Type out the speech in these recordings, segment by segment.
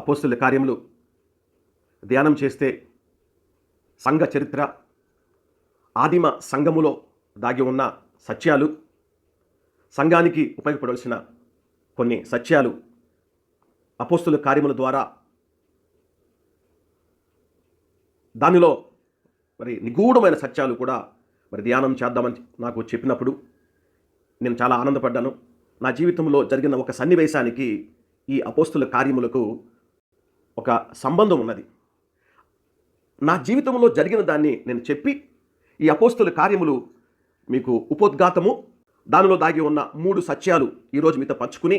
అపోస్తుల కార్యములు ధ్యానం చేస్తే సంఘ చరిత్ర, ఆదిమ సంఘములో దాగి ఉన్న సత్యాలు, సంఘానికి ఉపయోగపడవలసిన కొన్ని సత్యాలు అపోస్తుల కార్యముల ద్వారా దానిలో నిగూఢమైన సత్యాలు కూడా ధ్యానం చేద్దామని నాకు చెప్పినప్పుడు నేను చాలా ఆనందపడ్డాను. నా జీవితంలో జరిగిన ఒక సన్నివేశానికి ఈ అపోస్తుల కార్యములకు ఒక సంబంధం ఉన్నది. నా జీవితంలో జరిగిన దాన్ని నేను చెప్పి ఈ అపోస్తుల కార్యములు మీకు ఉపోద్ఘాతము, దానిలో దాగి ఉన్న 3 సత్యాలు ఈరోజు మీతో పంచుకుని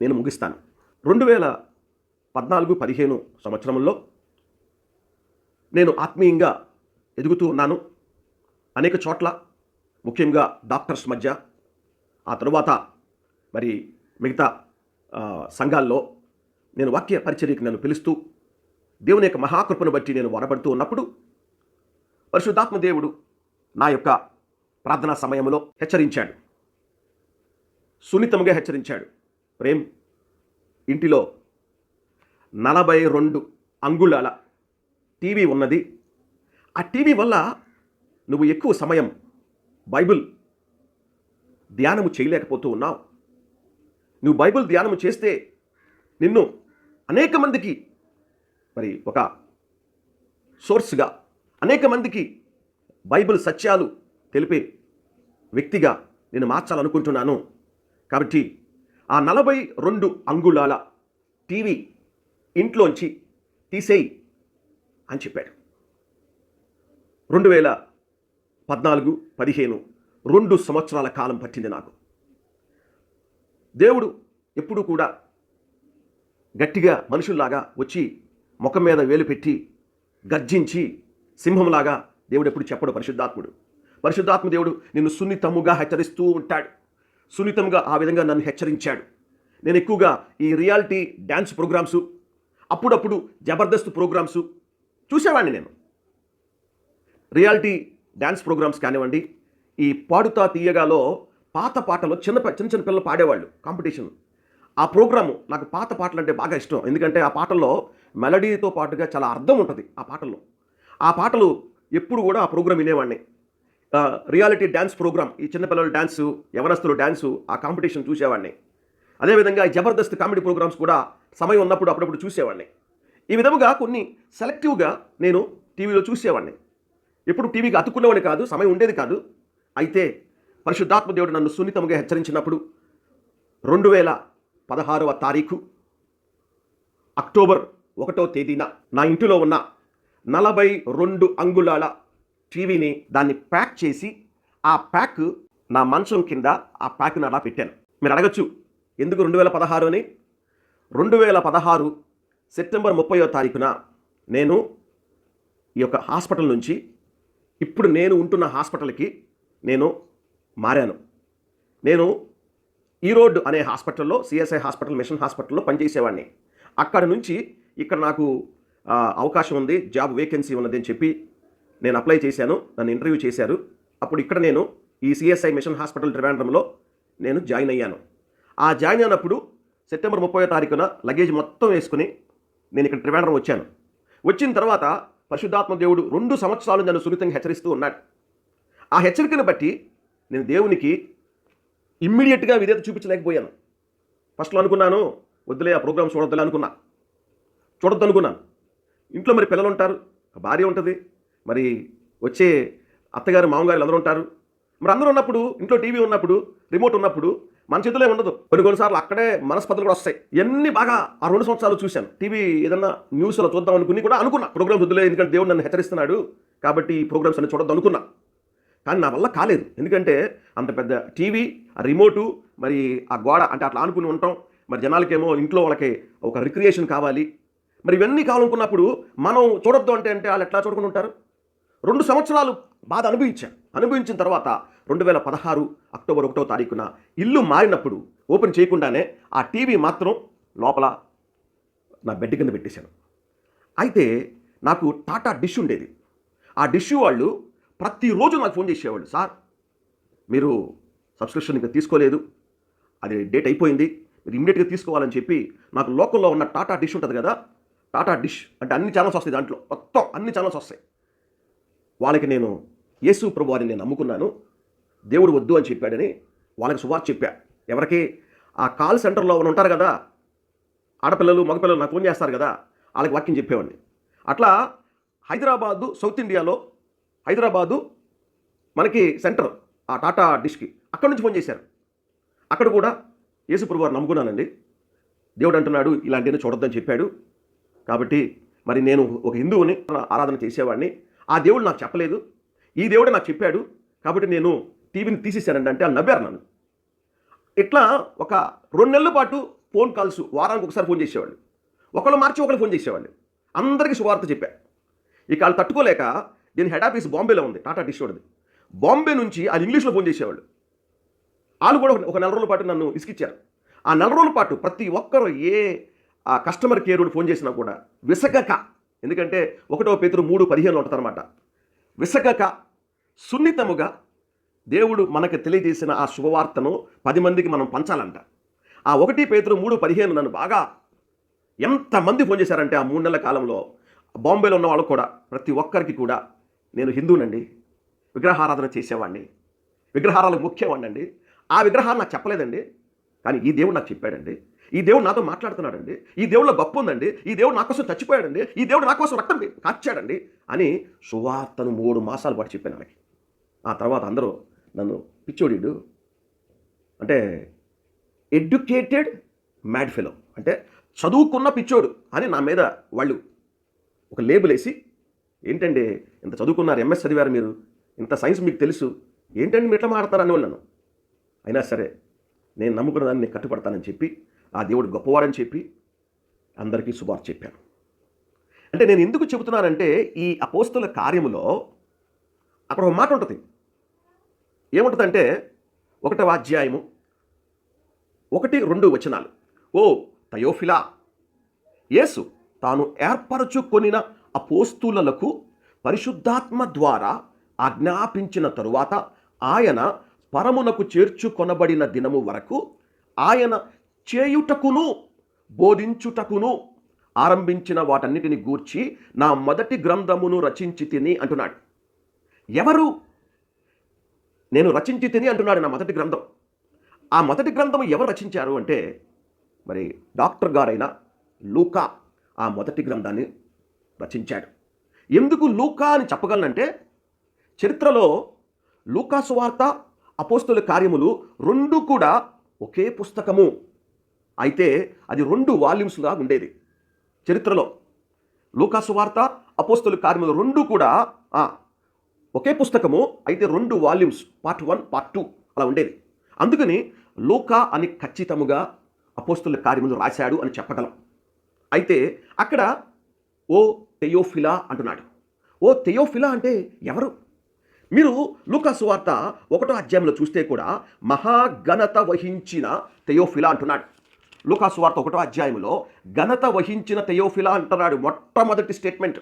నేను ముగిస్తాను. 2014-15 సంవత్సరంలో నేను ఆత్మీయంగా ఎదుగుతూ ఉన్నాను. అనేక చోట్ల, ముఖ్యంగా డాక్టర్స్ మధ్య, ఆ తరువాత మిగతా సంఘాల్లో నేను వాక్య పరిచర్యకి నన్ను పిలుస్తూ దేవుని యొక్క మహాకృపను బట్టి నేను వరబడుతూ ఉన్నప్పుడు పరిశుద్ధాత్మ దేవుడు నా యొక్క ప్రార్థనా సమయంలో హెచ్చరించాడు, సున్నితంగా హెచ్చరించాడు. ప్రేమ్, ఇంటిలో 42 అంగుళాల టీవీ ఉన్నది. ఆ టీవీ వల్ల నువ్వు ఎక్కువ సమయం బైబిల్ ధ్యానము చేయలేకపోతూ ఉన్నావు. నువ్వు బైబిల్ ధ్యానము చేస్తే నిన్ను అనేక మందికి ఒక సోర్స్గా, అనేక మందికి బైబిల్ సత్యాలు తెలిపే వ్యక్తిగా నేను మార్చాలనుకుంటున్నాను. కాబట్టి ఆ 42 అంగుళాల టీవీ ఇంట్లోంచి తీసేయి అని చెప్పాడు. 2014-15 2 సంవత్సరాల కాలం పట్టింది నాకు. దేవుడు ఎప్పుడు కూడా గట్టిగా మనుషుల్లాగా వచ్చి ముఖం మీద వేలు పెట్టి గర్జించి సింహంలాగా దేవుడు ఎప్పుడు చెప్పడు. పరిశుద్ధాత్మ దేవుడు నిన్ను సున్నితముగా హెచ్చరిస్తూ ఉంటాడు. సున్నితంగా ఆ విధంగా నన్ను హెచ్చరించాడు. నేను ఎక్కువగా ఈ రియాలిటీ డ్యాన్స్ ప్రోగ్రామ్సు, అప్పుడప్పుడు జబర్దస్త్ ప్రోగ్రామ్సు చూసేవాడిని. నేను రియాలిటీ డ్యాన్స్ ప్రోగ్రామ్స్ కానివ్వండి, ఈ పాడుతా తీయగాలో పాత పాటలు చిన్న పిల్లలు పాడేవాళ్ళు కాంపిటీషన్. ఆ ప్రోగ్రాము నాకు పాత పాటలు అంటే బాగా ఇష్టం. ఎందుకంటే ఆ పాటల్లో మెలడీతో పాటుగా చాలా అర్థం ఉంటుంది ఆ పాటల్లో. ఆ పాటలు ఎప్పుడు కూడా ఆ ప్రోగ్రాం వినేవాడిని. రియాలిటీ డ్యాన్స్ ప్రోగ్రామ్, ఈ చిన్నపిల్లల డ్యాన్సు, యవనస్తుల డ్యాన్సు, ఆ కాంపిటీషన్ చూసేవాడిని. అదేవిధంగా ఈ జబర్దస్త్ కామెడీ ప్రోగ్రామ్స్ కూడా సమయం ఉన్నప్పుడు అప్పుడప్పుడు చూసేవాడిని. ఈ విధముగా కొన్ని సెలెక్టివ్గా నేను టీవీలో చూసేవాడిని. ఎప్పుడు టీవీకి అతుక్కునేవాడిని కాదు, సమయం ఉండేది కాదు. అయితే పరిశుద్ధాత్మ దేవుడు నన్ను సున్నితంగా హెచ్చరించినప్పుడు 2016వ తారీఖు అక్టోబర్ 1వ తేదీన నా ఇంటిలో ఉన్న 42 అంగుళాల టీవీని దాన్ని ప్యాక్ చేసి, ఆ ప్యాక్ నా మంచం కింద ఆ ప్యాక్ని అలా పెట్టాను. మీరు అడగచ్చు, ఎందుకు 2016 అని? 2016 సెప్టెంబర్ 30వ తారీఖున నేను ఈ యొక్క హాస్పిటల్ నుంచి ఇప్పుడు నేను ఉంటున్న హాస్పిటల్కి నేను మారాను. నేను ఈరోడ్ అనే హాస్పిటల్లో, సిఎస్ఐ హాస్పిటల్, మిషన్ హాస్పిటల్లో పనిచేసేవాడిని. అక్కడ నుంచి ఇక్కడ నాకు అవకాశం ఉంది, జాబ్ వేకెన్సీ ఉన్నది అని చెప్పి నేను అప్లై చేశాను. నన్ను ఇంటర్వ్యూ చేశారు. అప్పుడు ఇక్కడ నేను ఈ సిఎస్ఐ మిషన్ హాస్పిటల్ ట్రివాండ్రంలో నేను జాయిన్ అయ్యాను. ఆ జాయిన్ అయినప్పుడు సెప్టెంబర్ 30వ తారీఖున లగేజ్ మొత్తం వేసుకుని నేను ఇక్కడ ట్రివాండ్రం వచ్చాను. వచ్చిన తర్వాత పరిశుద్ధాత్మ దేవుడు 2 సంవత్సరాలు నన్ను సున్నితంగా హెచ్చరిస్తూ ఉన్నాడు. ఆ హెచ్చరికను బట్టి నేను దేవునికి ఇమ్మీడియట్గా విధేయత చూపించలేకపోయాను. ఫస్ట్లో అనుకున్నాను, వద్దులే ఆ ప్రోగ్రామ్ చూడొద్దులే చూడొద్దు అనుకున్నాను. ఇంట్లో పిల్లలు ఉంటారు, భార్య ఉంటుంది, వచ్చే అత్తగారు, మామగారు అందరూ ఉంటారు. అందరూ ఉన్నప్పుడు, ఇంట్లో టీవీ ఉన్నప్పుడు, రిమోట్ ఉన్నప్పుడు మన చేతిలో ఉండదు. కొన్నిసార్లు అక్కడే మనస్పర్ధలు కూడా వస్తాయి. ఇవన్నీ బాగా ఆ 2 సంవత్సరాలు చూశాను. టీవీ ఏదన్నా న్యూస్లో చూద్దాం అనుకున్నా ప్రోగ్రామ్స్ వద్దులే, ఎందుకంటే దేవుడు నన్ను హెచ్చరిస్తున్నాడు కాబట్టి ఈ ప్రోగ్రామ్స్ అన్ని చూడొద్దు అనుకున్నా. కానీ నా వల్ల కాలేదు. ఎందుకంటే అంత పెద్ద టీవీ, ఆ రిమోటు, ఆ గోడ అంటే అట్లా ఆనుకుని ఉంటాం. జనాలకేమో ఇంట్లో వాళ్ళకి ఒక రిక్రియేషన్ కావాలి. ఇవన్నీ కావాలనుకున్నప్పుడు మనం చూడొద్దు అంటే వాళ్ళు ఎట్లా చూడకుండా ఉంటారు? 2 సంవత్సరాలు బాధ అనుభవించిన తర్వాత 2016 అక్టోబర్ 1వ తారీఖున ఇల్లు మారినప్పుడు ఓపెన్ చేయకుండానే ఆ టీవీ మాత్రం లోపల నా బెడ్ కింద పెట్టేశాను. అయితే నాకు టాటా డిష్ ఉండేది. ఆ డిష్ వాళ్ళు ప్రతిరోజు నాకు ఫోన్ చేసేవాళ్ళు, సార్ మీరు సబ్స్క్రిప్షన్ ఇంకా తీసుకోలేదు, అది డేట్ అయిపోయింది, మీరు ఇమ్మీడియట్గా తీసుకోవాలని చెప్పి నాకు లోకల్లో ఉన్న టాటా డిష్ ఉంటుంది కదా, టాటా డిష్ అంటే అన్ని ఛానల్స్ వస్తాయి, దాంట్లో మొత్తం అన్ని ఛానల్స్ వస్తాయి. వాళ్ళకి నేను యేసు ప్రభు అని నేను నమ్ముకున్నాను, దేవుడు వద్దు అని చెప్పాడని వాళ్ళకి సువార్త చెప్పా. ఎవరికి? ఆ కాల్ సెంటర్లో ఉంటారు కదా ఆడపిల్లలు మగపిల్లలు, నాకు ఫోన్ చేస్తారు కదా, వాళ్ళకి వాక్యం చెప్పేవాడిని. అట్లా హైదరాబాదు, సౌత్ ఇండియాలో హైదరాబాదు మనకి సెంటర్ ఆ టాటా డిష్కి, అక్కడి నుంచి ఫోన్ చేశారు. అక్కడ కూడా యేసు ప్రభు వారు నమ్ముకున్నానండి, దేవుడు అంటున్నాడు ఇలాంటివన్నీ చూడొద్దని చెప్పాడు. కాబట్టి మరి నేను ఒక హిందువుని ఆరాధన చేసేవాడిని, ఆ దేవుడు నాకు చెప్పలేదు, ఈ దేవుడే నాకు చెప్పాడు, కాబట్టి నేను టీవీని తీసేశానండి అంటే వాళ్ళు నవ్వారు నన్ను. ఇట్లా ఒక 2 నెలల పాటు ఫోన్ కాల్స్, వారానికి ఒకసారి ఫోన్ చేసేవాళ్ళు, ఒకళ్ళు మార్చి ఒకళ్ళు ఫోన్ చేసేవాళ్ళు, అందరికీ శుభవార్త చెప్పా. ఇక వాళ్ళు తట్టుకోలేక, దీని హెడ్ ఆఫీస్ బాంబేలో ఉంది టాటా డిష్ వాడిది, బాంబే నుంచి వాళ్ళు ఇంగ్లీష్లో ఫోన్ చేసేవాళ్ళు. వాళ్ళు కూడా ఒక 4 రోజుల పాటు నన్ను ఇసుకిచ్చారు. ఆ 4 రోజుల పాటు ప్రతి ఒక్కరు ఏ కస్టమర్ కేర్ ఫోన్ చేసినా కూడా విసగక, ఎందుకంటే 1 పేతురు 3:15 ఉంటుందన్నమాట, విసగక సున్నితముగా దేవుడు మనకు తెలియజేసిన ఆ శుభవార్తను 10 మందికి మనం పంచాలంట. ఆ 1 పేతురు 3:15 నన్ను బాగా ఎంతమంది ఫోన్ చేశారంటే ఆ 3 నెలల కాలంలో బాంబేలో ఉన్న వాళ్ళు కూడా, ప్రతి ఒక్కరికి కూడా నేను హిందూనండి, విగ్రహారాధన చేసేవాడిని, విగ్రహారాలకు ముఖ్యవాడినండి, ఆ విగ్రహాలు నాకు చెప్పలేదండి, కానీ ఈ దేవుడు నాకు చెప్పాడండి, ఈ దేవుడు నాతో మాట్లాడుతున్నాడండి, ఈ దేవుడిలో గొప్ప ఉందండి, ఈ దేవుడు నా కోసం చచ్చిపోయాడండి, ఈ దేవుడు నా కోసం రక్తం కాచాడండి అని సువార్తను 3 మాసాల పాటు చెప్పాను వాళ్ళకి. ఆ తర్వాత అందరూ నన్ను పిచ్చోడీడు అంటే ఎడ్యుకేటెడ్ మ్యాడ్ ఫెలో, అంటే చదువుకున్న పిచ్చోడు అని నా మీద వాళ్ళు ఒక లేబుల్ వేసి, ఏంటండి ఇంత చదువుకున్నారు, ఎంఎస్ చదివారు మీరు, ఇంత సైన్స్ మీకు తెలుసు, ఏంటండి మీరు ఎట్లా మాట్లాడతారు అని వాళ్ళను. అయినా సరే నేను నమ్ముకున్న దాన్ని నేను కట్టుపడతానని చెప్పి, ఆ దేవుడు గొప్పవాడని చెప్పి అందరికీ శుభార్త చెప్పాను. అంటే నేను ఎందుకు చెబుతున్నానంటే, ఈ అపోస్తల కార్యములో అక్కడ ఒక మాట ఉంటుంది. ఏముంటుందంటే 1వ అధ్యాయము 1-2 వచనాలు. ఓ తయోఫిలా, యేసు తాను ఏర్పరచుకొనిన అపోస్తులకు పరిశుద్ధాత్మ ద్వారా ఆజ్ఞాపించిన తరువాత ఆయన పరమునకు చేర్చుకొనబడిన దినము వరకు ఆయన చేయుటకును బోధించుటకును ఆరంభించిన వాటన్నిటిని గూర్చి నా మొదటి గ్రంథమును రచించి తిని అంటున్నాడు. ఎవరు? నేను రచించి తిని అంటున్నాడు నా మొదటి గ్రంథం. ఆ మొదటి గ్రంథం ఎవరు రచించారు అంటే, మరి డాక్టర్ గారైన లూకా ఆ మొదటి గ్రంథాన్ని రచించాడు. ఎందుకు లూకా అని చెప్పగలనంటే, చరిత్రలో లూకా సువార్త, అపోస్తల కార్యములు 2 కూడా ఒకే పుస్తకము, అయితే అది 2 వాల్యూమ్స్గా ఉండేది. చరిత్రలో లూకా సువార్త, అపోస్తల కార్యములు 2 కూడా ఒకే పుస్తకము, అయితే 2 వాల్యూమ్స్, పార్ట్ 1 పార్ట్ 2 అలా ఉండేది. అందుకని లూకా అని ఖచ్చితముగా అపోస్తల కార్యములు రాశాడు అని చెప్పగలం. అయితే అక్కడ ఓ తెయోఫిలా అంటున్నాడు. ఓ తెయోఫిలా అంటే ఎవరు? మీరు లూకా సువార్త 1వ అధ్యాయంలో చూస్తే కూడా మహాఘనత వహించిన తెయోఫిలా అంటున్నాడు. లూకా సువార్త 1వ అధ్యాయంలో ఘనత వహించిన తెయోఫిలా అంటున్నాడు. మొట్టమొదటి స్టేట్మెంట్,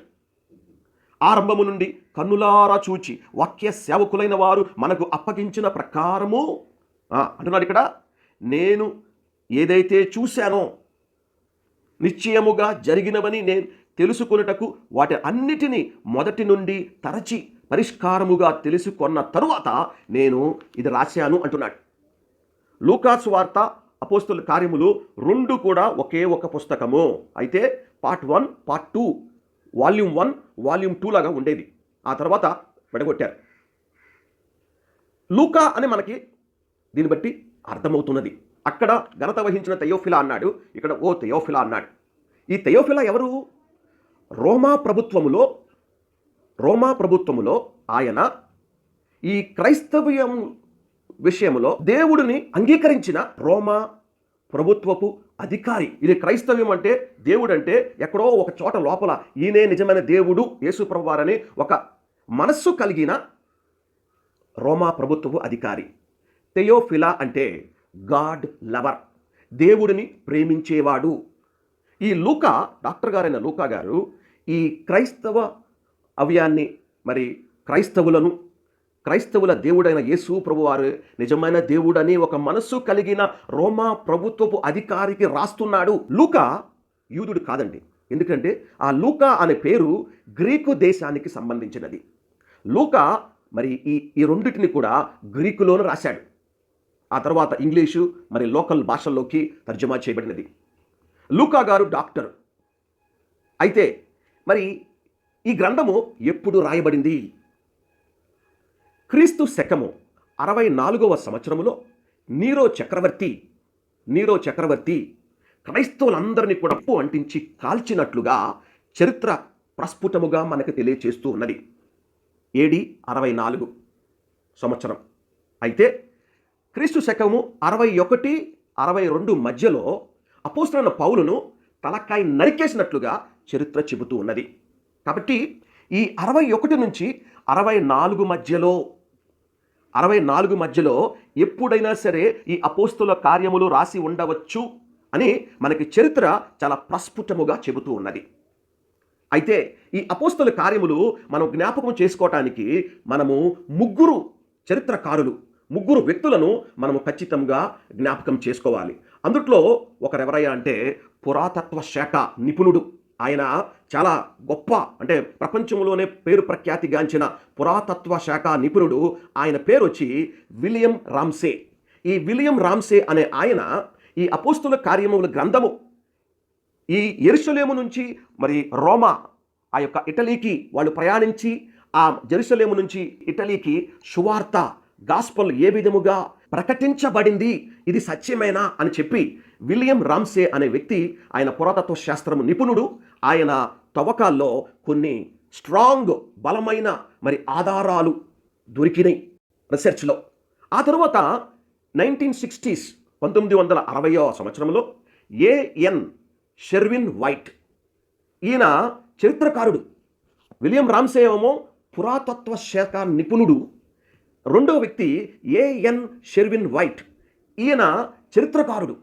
ఆరంభము నుండి కన్నులారా చూచి వాక్య సేవకులైన వారు మనకు అప్పగించిన ప్రకారము అంటున్నాడు. ఇక్కడ నేను ఏదైతే చూశానో నిశ్చయముగా జరిగినవని నేను తెలుసుకొనుటకు వాటి అన్నిటినీ మొదటి నుండి తరచి పరిష్కారముగా తెలుసుకొన్న తరువాత నేను ఇది రాశాను అంటున్నాడు. లూకా సువార్త, అపోస్తల కార్యములు 2 కూడా ఒకే ఒక పుస్తకము, అయితే పార్ట్ 1 పార్ట్ 2, వాల్యూమ్ 1 వాల్యూమ్ 2 లాగా ఉండేది. ఆ తర్వాత విడగొట్టారు. లూకా అని మనకి దీన్ని బట్టి అర్థమవుతున్నది. అక్కడ ఘనత వహించిన తెయోఫిలా అన్నాడు, ఇక్కడ ఓ తెయోఫిలా అన్నాడు. ఈ తెయోఫిలా ఎవరు? రోమా ప్రభుత్వములో ఆయన ఈ క్రైస్తవ్యం విషయంలో దేవుడిని అంగీకరించిన రోమా ప్రభుత్వపు అధికారి. ఇది క్రైస్తవ్యం అంటే, దేవుడు అంటే ఎక్కడో ఒక చోట లోపల ఈయనే నిజమైన దేవుడు యేసు ప్రభువారని ఒక మనస్సు కలిగిన రోమా ప్రభుత్వపు అధికారి. తెయోఫిలా అంటే గాడ్ లవర్, దేవుడిని ప్రేమించేవాడు. ఈ లూకా, డాక్టర్ గారైన లూకా గారు ఈ క్రైస్తవ అవయాన్ని, మరి క్రైస్తవులను క్రైస్తవుల దేవుడైన యేసు ప్రభువారు నిజమైన దేవుడని ఒక మనస్సు కలిగిన రోమా ప్రభుత్వపు అధికారికి రాస్తున్నాడు. లూకా యూదుడు కాదండి. ఎందుకంటే ఆ లూకా అనే పేరు గ్రీకు దేశానికి సంబంధించినది. లూకా మరి ఈ రెండింటిని కూడా గ్రీకులోనే రాశాడు. ఆ తర్వాత ఇంగ్లీషు మరి లోకల్ భాషల్లోకి తర్జుమా చేయబడినది. లూకా గారు డాక్టర్. అయితే మరి ఈ గ్రంథము ఎప్పుడు రాయబడింది? క్రీస్తు శకము 64వ సంవత్సరములో నీరో చక్రవర్తి క్రైస్తవులందరినీ కూడా ఉప్పు అంటించి కాల్చినట్లుగా చరిత్ర ప్రస్ఫుటముగా మనకు తెలియచేస్తూ ఉన్నది. ఏడి 64 సంవత్సరం. అయితే క్రీస్తు శకము 61, 62 మధ్యలో అపోస్తలుడైన పౌలును తలకాయ నరికేసినట్లుగా చరిత్ర చెబుతూ ఉన్నది. కాబట్టి ఈ 61 నుంచి 64 మధ్యలో ఎప్పుడైనా సరే ఈ అపోస్తలుల కార్యములు రాసి ఉండవచ్చు అని మనకి చరిత్ర చాలా ప్రస్ఫుటముగా చెబుతూ ఉన్నది. అయితే ఈ అపోస్తలుల కార్యములు మనం జ్ఞాపకం చేసుకోవటానికి మనము ముగ్గురు వ్యక్తులను మనము ఖచ్చితంగా జ్ఞాపకం చేసుకోవాలి. అందుట్లో ఒకరెవరయ్యా అంటే పురాతత్వ శాఖ నిపుణుడు. ఆయన చాలా గొప్ప, అంటే ప్రపంచంలోనే పేరు ప్రఖ్యాతిగాంచిన పురాతత్వ శాఖ నిపుణుడు. ఆయన పేరు వచ్చి విలియం రామ్సే. ఈ విలియం రామ్సే అనే ఆయన ఈ అపోస్తలుల కార్యముల గ్రంథము ఈ యెరూషలేము నుంచి మరి రోమా ఆ యొక్క ఇటలీకి వాళ్ళు ప్రయాణించి ఆ జెరూసలేము నుంచి ఇటలీకి సువార్త గాస్పల్ ఏ విధముగా ప్రకటించబడింది, ఇది సత్యమేనా అని చెప్పి విలియం రామ్సే అనే వ్యక్తి, ఆయన పురాతత్వ శాస్త్రము నిపుణుడు. ఆయన తవ్వకాల్లో కొన్ని స్ట్రాంగ్ బలమైన మరి ఆధారాలు దొరికినాయి రీసెర్చ్లో. ఆ తర్వాత 1960s 1960వ సంవత్సరంలో ఏఎన్ షెర్విన్ వైట్, ఈయన చరిత్రకారుడు. విలియం రామ్సే ఏమో పురాతత్వ శాఖ నిపుణుడు. రెండవ వ్యక్తి ఏఎన్ షెర్విన్ వైట్, ఈయన చరిత్రకారుడు.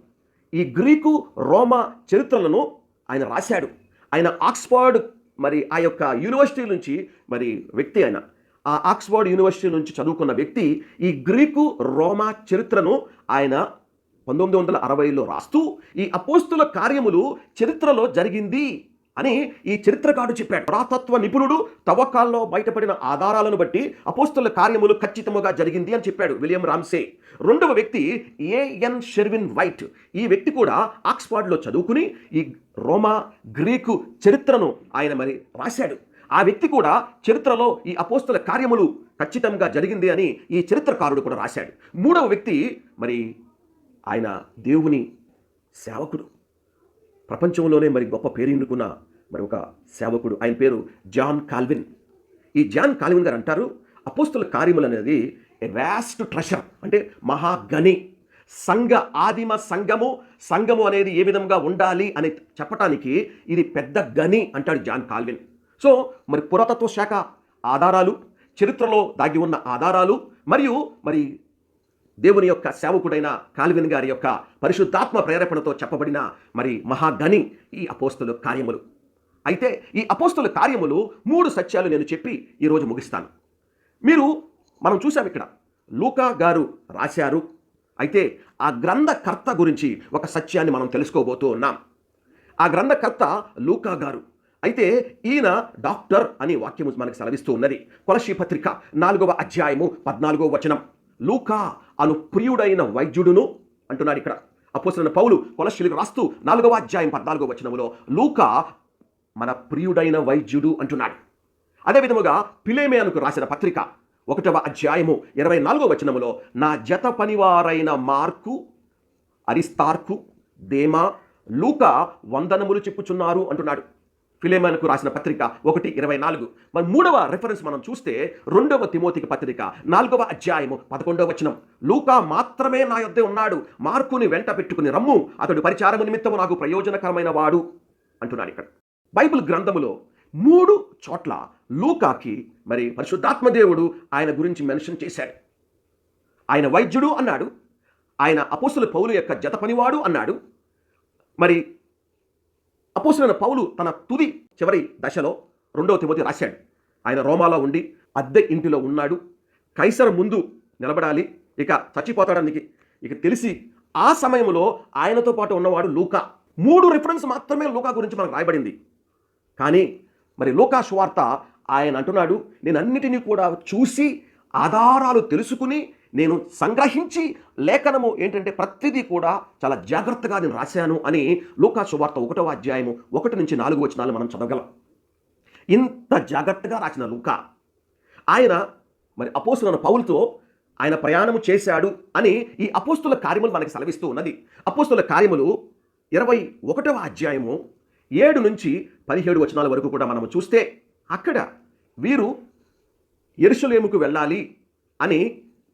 ఈ గ్రీకు రోమా చరిత్రలను ఆయన రాశాడు. ఆయన ఆక్స్ఫర్డ్ మరి ఆ యొక్క యూనివర్సిటీ నుంచి మరి వ్యక్తి, ఆయన ఆ ఆక్స్ఫర్డ్ యూనివర్సిటీ నుంచి చదువుకున్న వ్యక్తి. ఈ గ్రీకు రోమా చరిత్రను ఆయన 1960లో రాస్తూ ఈ అపోస్తలుల కార్యములు చరిత్రలో జరిగింది అని ఈ చరిత్రకారుడు చెప్పాడు. పురాతత్వ నిపుణుడు తవ్వకాల్లో బయటపడిన ఆధారాలను బట్టి అపోస్తలుల కార్యములు ఖచ్చితముగా జరిగింది అని చెప్పాడు విలియం రామ్సే. రెండవ వ్యక్తి ఏఎన్ షెర్విన్ వైట్. ఈ వ్యక్తి కూడా ఆక్స్ఫర్డ్లో చదువుకుని ఈ రోమా గ్రీకు చరిత్రను ఆయన మరి రాశాడు. ఆ వ్యక్తి కూడా చరిత్రలో ఈ అపోస్తలుల కార్యములు ఖచ్చితంగా జరిగింది అని ఈ చరిత్రకారుడు కూడా రాశాడు. మూడవ వ్యక్తి మరి ఆయన దేవుని సేవకుడు, ప్రపంచంలోనే మరి గొప్ప పేరెన్నుకున్న మరి ఒక సేవకుడు. ఆయన పేరు జాన్ కాల్విన్. ఈ జాన్ కాల్విన్ గారు అంటారు, అపోస్తలుల కార్యములు అనేది ఏ వాస్ట్ ట్రెషర్, అంటే మహాగని. ఆదిమ సంఘము అనేది ఏ విధంగా ఉండాలి అని చెప్పటానికి ఇది పెద్ద గని అంటాడు జాన్ కాల్విన్. సో మరి పురాతత్వ శాఖ ఆధారాలు, చరిత్రలో దాగి ఉన్న ఆధారాలు, మరియు మరి దేవుని యొక్క సేవకుడైన కాల్విన్ గారి యొక్క పరిశుద్ధాత్మ ప్రేరేపణతో చెప్పబడిన మరి మహాగని ఈ అపోస్తలుల కార్యములు. అయితే ఈ అపోస్తలుల కార్యములు 3 సత్యాలు నేను చెప్పి ఈరోజు ముగిస్తాను. మనం చూసాం ఇక్కడ లూకా గారు రాశారు. అయితే ఆ గ్రంథకర్త గురించి ఒక సత్యాన్ని మనం తెలుసుకోబోతూ ఉన్నాం. ఆ గ్రంథకర్త లూకా గారు. అయితే ఈయన డాక్టర్ అని వాక్యము మనకు సెలవిస్తూ ఉన్నది. కొలస్సీ పత్రిక 4వ అధ్యాయము 14వ వచనం, లూకా అను ప్రియుడైన వైద్యుడును అంటున్నాడు ఇక్కడ అపోస్తలుడైన పౌలు కొలస్సీలకు రాస్తూ 4వ అధ్యాయం 14వ వచనములో లూకా మన ప్రియుడైన వైద్యుడు అంటున్నాడు. అదే విధముగా ఫిలెమోనుకు రాసిన పత్రిక 1వ అధ్యాయము 24వ వచనములో నా జత పనివారైన మార్కు, అరిస్తార్కు, దేమా, లూకా వందనములు చెప్పుచున్నారు అంటున్నాడు. ఫిలెమోనుకు రాసిన పత్రిక 1:24. మరి 3వ రెఫరెన్స్ మనం చూస్తే 2వ తిమోతికి పత్రిక 4వ అధ్యాయము 11వ వచనం, లూకా మాత్రమే నా యొద్ద ఉన్నాడు, మార్కుని వెంట పెట్టుకుని రమ్ము, అతడు పరిచారము నిమిత్తము నాకు ప్రయోజనకరమైన వాడు అంటున్నాడు. ఇక్కడ బైబిల్ గ్రంథములో 3 చోట్ల లూకాకి మరి పరిశుద్ధాత్మ దేవుడు ఆయన గురించి మెన్షన్ చేశాడు. ఆయన వైద్యుడు అన్నాడు, ఆయన అపోస్తలుడైన పౌలు యొక్క జత పనివాడు అన్నాడు. మరి అపోస్తలుడైన పౌలు తన చివరి దశలో 2వ తిమోతి రాశాడు. ఆయన రోమాలో ఉండి అద్దె ఇంటిలో ఉన్నాడు. కైసరు ముందు నిలబడాలి, ఇక చచ్చిపోతాడానికి ఇక తెలిసి ఆ సమయంలో ఆయనతో పాటు ఉన్నవాడు లూకా. 3 రిఫరెన్స్ మాత్రమే లూకా గురించి మనకు రాయబడింది. కానీ మరి లూకా సువార్త ఆయన అంటున్నాడు, నేను అన్నిటినీ కూడా చూసి ఆధారాలు తెలుసుకుని నేను సంగ్రహించి లేఖనము ఏంటంటే ప్రతిదీ కూడా చాలా జాగ్రత్తగా నేను రాశాను అని లూకా సువార్త 1వ అధ్యాయము 1 నుంచి 4 వచనాలు మనం చదవగలం. ఇంత జాగ్రత్తగా రాసిన లూకా ఆయన మరి అపోస్తలుడైన పౌలుతో ఆయన ప్రయాణము చేశాడు అని ఈ అపోస్తల కార్యములు మనకి సెలవిస్తూ ఉన్నది. అపోస్తల కార్యములు 21వ అధ్యాయము 7 నుంచి 17 వచనాల వరకు కూడా మనము చూస్తే అక్కడ వీరు యెరూషలేముకు వెళ్ళాలి అని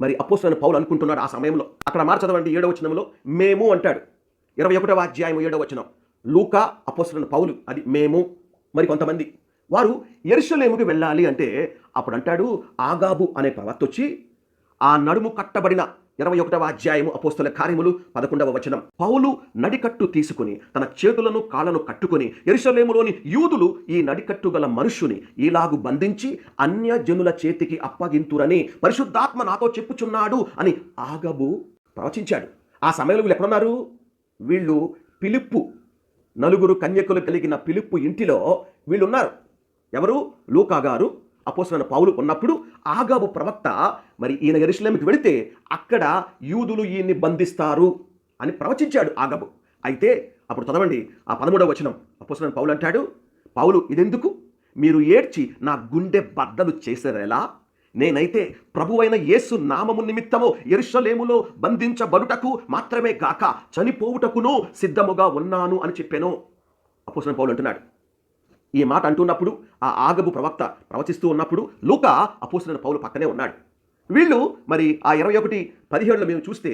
మరి అపోస్తలుడైన పౌలు అనుకుంటున్నాడు. ఆ సమయంలో అక్కడ చదవండి 7వ వచనంలో మేము అంటాడు. 21వ అధ్యాయం 7వ వచనం లూకా, అపోస్తలుడైన పౌలు, అది మేము మరి కొంతమంది వారు యెరూషలేముకు వెళ్ళాలి అంటే అప్పుడు అంటాడు ఆగాబు అనే ప్రవక్త వచ్చి ఆ నడుము కట్టబడిన 21వ అధ్యాయము అపోస్తల కార్యములు 11వ వచనం పౌలు నడికట్టు తీసుకుని తన చేతులను కాళ్ళను కట్టుకుని యెరూషలేములోని యూదులు ఈ నడికట్టు గల మనుష్యుని ఈలాగు బంధించి అన్యజనుల చేతికి అప్పగింతురని పరిశుద్ధాత్మ నాతో చెప్పుచున్నాడు అని ఆగబు ప్రవచించాడు. ఆ సమయంలో వీళ్ళు ఎక్కడున్నారు? వీళ్ళు ఫిలిప్పు, 4 కన్యకులు కలిగిన ఫిలిప్పు ఇంటిలో వీళ్ళు ఉన్నారు. ఎవరు? లూకా గారు, అపోస్తలుడైన పౌలు ఉన్నప్పుడు ఆగాబు ప్రవక్త మరి ఈయన యెరూషలేముకి వెళితే అక్కడ యూదులు ఈయన్ని బంధిస్తారు అని ప్రవచించాడు ఆగాబు. అయితే అప్పుడు చదవండి ఆ 13వ వచనం అపోస్తలుడైన పౌలు అంటాడు, పౌలు ఇదెందుకు? మీరు ఏడ్చి నా గుండె బద్దలు చేశారేలా? నేనైతే ప్రభువైన యేసు నామము నిమిత్తము యెరూషలేములో బంధించబడుటకు మాత్రమే గాక చనిపోవుటకును సిద్ధముగా ఉన్నాను అని చెప్పాను. అపోస్తలుడైన పౌలు అంటున్నాడు. ఈ మాట అంటున్నప్పుడు ఆ ఆగబు ప్రవక్త ప్రవచిస్తూ ఉన్నప్పుడు లూకా అపోస్తలుడైన పౌలు పక్కనే ఉన్నాడు. వీళ్ళు మరి ఆ 21:17లో మేము చూస్తే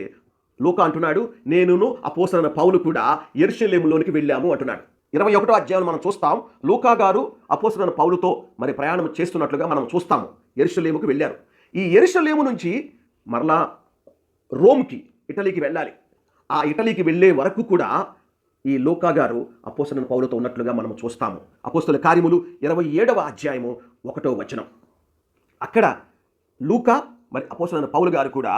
లూకా అంటున్నాడు, నేనును అపోస్తలుడైన పౌలు కూడా యెరూషలేములోనికి వెళ్ళాము అంటున్నాడు. 21వ అధ్యాయం మనం చూస్తాం. లూకా గారు అపోస్తలుడైన పౌలుతో మరి ప్రయాణం చేస్తున్నట్లుగా మనం చూస్తాము. యెరూషలేముకు వెళ్ళారు. ఈ యెరూషలేము నుంచి మరలా రోమ్కి, ఇటలీకి వెళ్ళాలి. ఆ ఇటలీకి వెళ్ళే వరకు కూడా ఈ లూకా గారు అపోస్తలుడైన పౌలుతో ఉన్నట్లుగా మనం చూస్తాము. అపోస్తల కార్యములు 27వ అధ్యాయము 1వ వచనం అక్కడ లూకా మరి అపోస్తలుడైన పౌలు గారు కూడా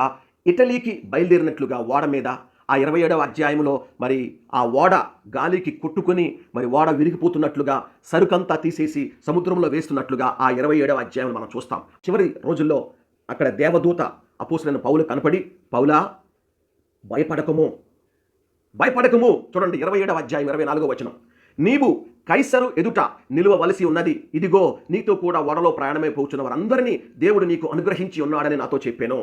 ఇటలీకి బయలుదేరినట్లుగా ఓడ మీద ఆ 27వ అధ్యాయంలో మరి ఆ ఓడ గాలికి కొట్టుకుని మరి ఓడ విరిగిపోతున్నట్లుగా సరుకంతా తీసేసి సముద్రంలో వేస్తున్నట్లుగా ఆ 27వ అధ్యాయంలో మనం చూస్తాం. చివరి రోజుల్లో అక్కడ దేవదూత అపోస్తలుడైన పౌలు కనపడి, పౌలా భయపడకము చూడండి 27వ అధ్యాయం 24వ వచనం నీవు కైసరు ఎదుట నిలువవలసి ఉన్నది, ఇదిగో నీతో కూడా ఓడలో ప్రయాణమై పోచున్న వారందరినీ దేవుడు నీకు అనుగ్రహించి ఉన్నాడని నాతో చెప్పాను.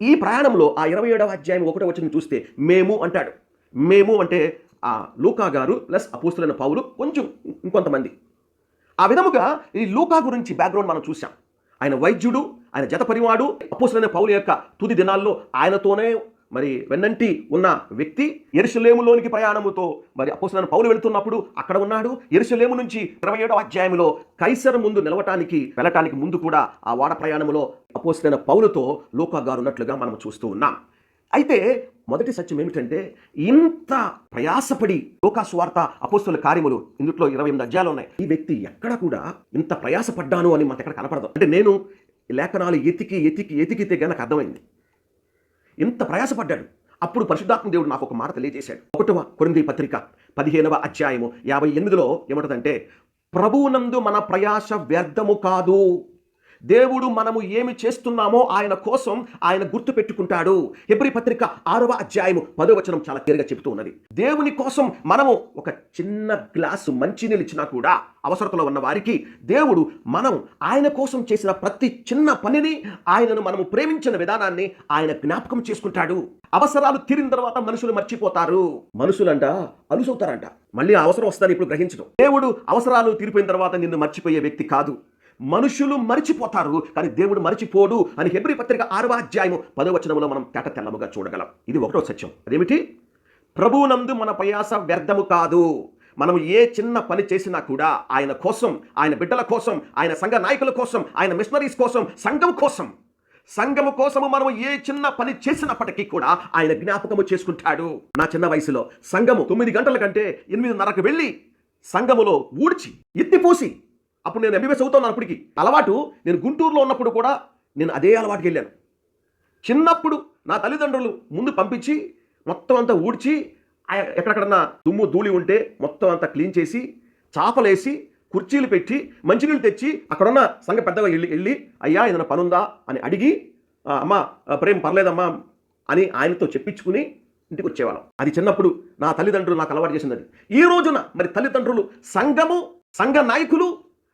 ఈ ప్రయాణంలో ఆ 27వ అధ్యాయం 1వ వచనం చూస్తే మేము అంటాడు. మేము అంటే ఆ లూకా గారు ప్లస్ అపోస్తలుడైన పౌలు కొంచెం ఇంకొంతమంది. ఆ విధముగా ఈ లూకా గురించి బ్యాక్గ్రౌండ్ మనం చూసాం. ఆయన వైద్యుడు, ఆయన జతపరివాడు, అపోస్తలుడైన పౌలు యొక్క తుది దినాల్లో ఆయనతోనే మరి వెన్నంటి ఉన్న వ్యక్తి. యెరూషలేములోనికి ప్రయాణముతో మరి అపోస్తలుడైన పౌలు వెళుతున్నప్పుడు అక్కడ ఉన్నాడు. యెరూషలేము నుంచి 27వ అధ్యాయంలో కైసరు ముందు వెళ్ళటానికి ముందు కూడా ఆ ఓడ ప్రయాణములో అపోస్తలుడైన పౌలుతో లూకా గారు ఉన్నట్లుగా మనం చూస్తూ ఉన్నాం. అయితే మొదటి సత్యం ఏమిటంటే ఇంత ప్రయాసపడి లూకా సువార్త అపోస్తలుల కార్యములు ఇందులో 28 అధ్యాయాలు ఉన్నాయి. ఈ వ్యక్తి ఎక్కడ కూడా ఇంత ప్రయాసపడ్డాను అని మనకు ఎక్కడ కనపడదు. అంటే నేను లేఖనాలు ఎతికితే నాకు అర్థమైంది ఇంత ప్రయాసపడ్డాడు. అప్పుడు పరిశుద్ధాత్మ దేవుడు నాకు ఒక మాట తెలియజేశాడు. 1వ కొరింథీ పత్రిక 15వ అధ్యాయము 58లో ఏమంటదంటే, ప్రభువునందు మన ప్రయాస వ్యర్థము కాదు. దేవుడు మనము ఏమి చేస్తున్నామో ఆయన కోసం ఆయన గుర్తు పెట్టుకుంటాడు. హెబ్రీ పత్రిక 6వ అధ్యాయము 10వ వచనం చాలా క్లియర్గా చెబుతూ ఉన్నది. దేవుని కోసం మనము ఒక చిన్న గ్లాసు మంచినీళ్ళు ఇచ్చినా కూడా అవసరతలో ఉన్న వారికి దేవుడు మనం ఆయన కోసం చేసిన ప్రతి చిన్న పనిని, ఆయనను మనము ప్రేమించిన విధానాన్ని ఆయన జ్ఞాపకం చేసుకుంటాడు. అవసరాలు తీరిన తర్వాత మనుషులు మర్చిపోతారు. మనుషులంట అలుసవుతారంట. మళ్ళీ అవసరం వస్తుందని ఇప్పుడు గ్రహించడం. దేవుడు అవసరాలు తీరిపోయిన తర్వాత నిన్ను మర్చిపోయే వ్యక్తి కాదు. మనుషులు మరిచిపోతారు కానీ దేవుడు మరిచిపోడు అని హెబ్రీ పత్రిక 6వ అధ్యాయము 10వ వచనంలో మనం తేట తెల్లముగా చూడగలం. ఇది 1వ సత్యం. అదేమిటి? ప్రభువునందు మన ప్రయాస వ్యర్థము కాదు. మనం ఏ చిన్న పని చేసినా కూడా ఆయన కోసం, ఆయన బిడ్డల కోసం, ఆయన సంఘ నాయకుల కోసం, ఆయన మిషనరీస్ కోసం, సంఘము కోసము మనం ఏ చిన్న పని చేసినప్పటికీ కూడా ఆయన జ్ఞాపకము చేసుకుంటాడు. నా చిన్న వయసులో సంఘము 9 గంటల కంటే 8:30కు వెళ్ళి సంఘములో ఊడ్చి ఎత్తిపోసి, అప్పుడు నేను ఎంబీబీఎస్ అవుతాను. అప్పటికి అలవాటు. నేను గుంటూరులో ఉన్నప్పుడు కూడా నేను అదే అలవాటుకి వెళ్ళాను. చిన్నప్పుడు నా తల్లిదండ్రులు ముందు పంపించి మొత్తం అంతా ఊడ్చి ఎక్కడెక్కడన్నా దుమ్ము ధూళి ఉంటే మొత్తం అంతా క్లీన్ చేసి చాపలేసి కుర్చీలు పెట్టి మంచినీళ్ళు తెచ్చి అక్కడున్న సంఘ పెద్దగా వెళ్ళి అయ్యా ఏదైనా పనుందా అని అడిగి అమ్మా ప్రేమ పర్లేదమ్మా అని ఆయనతో చెప్పించుకుని ఇంటికి వచ్చేవాళ్ళం. అది చిన్నప్పుడు నా తల్లిదండ్రులు నాకు అలవాటు చేసింది. అది ఈ రోజున మరి తల్లిదండ్రులు సంఘ నాయకులు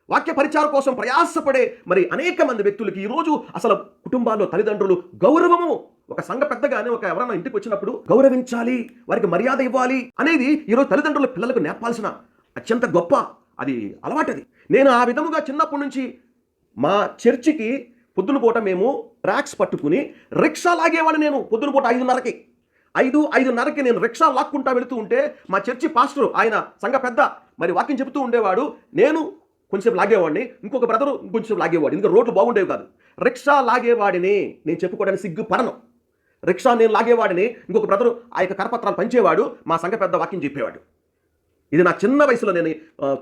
వాక్య పరిచారం కోసం ప్రయాసపడే మరి అనేక మంది వ్యక్తులకి ఈరోజు అసలు కుటుంబాల్లో తల్లిదండ్రులు గౌరవము, ఒక సంఘ పెద్దగానే ఒక ఎవరైనా ఇంటికి వచ్చినప్పుడు గౌరవించాలి, వారికి మర్యాద ఇవ్వాలి అనేది ఈరోజు తల్లిదండ్రులు పిల్లలకు నేర్పాల్సిన అత్యంత గొప్ప అది అలవాటది. నేను ఆ విధముగా చిన్నప్పటి నుంచి మా చర్చికి పొద్దున పూట మేము ట్రాక్స్ పట్టుకుని రిక్షా లాగేవాడిని. నేను పొద్దున పూట 5:30కి నేను రిక్షా లాక్కుంటా వెళుతూ ఉంటే మా చర్చి పాస్టర్ ఆయన సంఘ పెద్ద మరి వాక్యం చెబుతూ ఉండేవాడు. నేను కొంచెంసేపు లాగేవాడిని, ఇంకొక బ్రదరు ఇంకొంచెం లాగేవాడు. ఇంకా రోడ్లు బాగుండేవి కాదు. రిక్షా లాగేవాడిని నేను చెప్పుకోవడానికి సిగ్గుపడను. రిక్షా నేను లాగేవాడిని, ఇంకొక బ్రదరు ఆ యొక్క కరపత్రాలు పంచేవాడు, మా సంఘ పెద్ద వాక్యం చెప్పేవాడు. ఇది నా చిన్న వయసులో నేను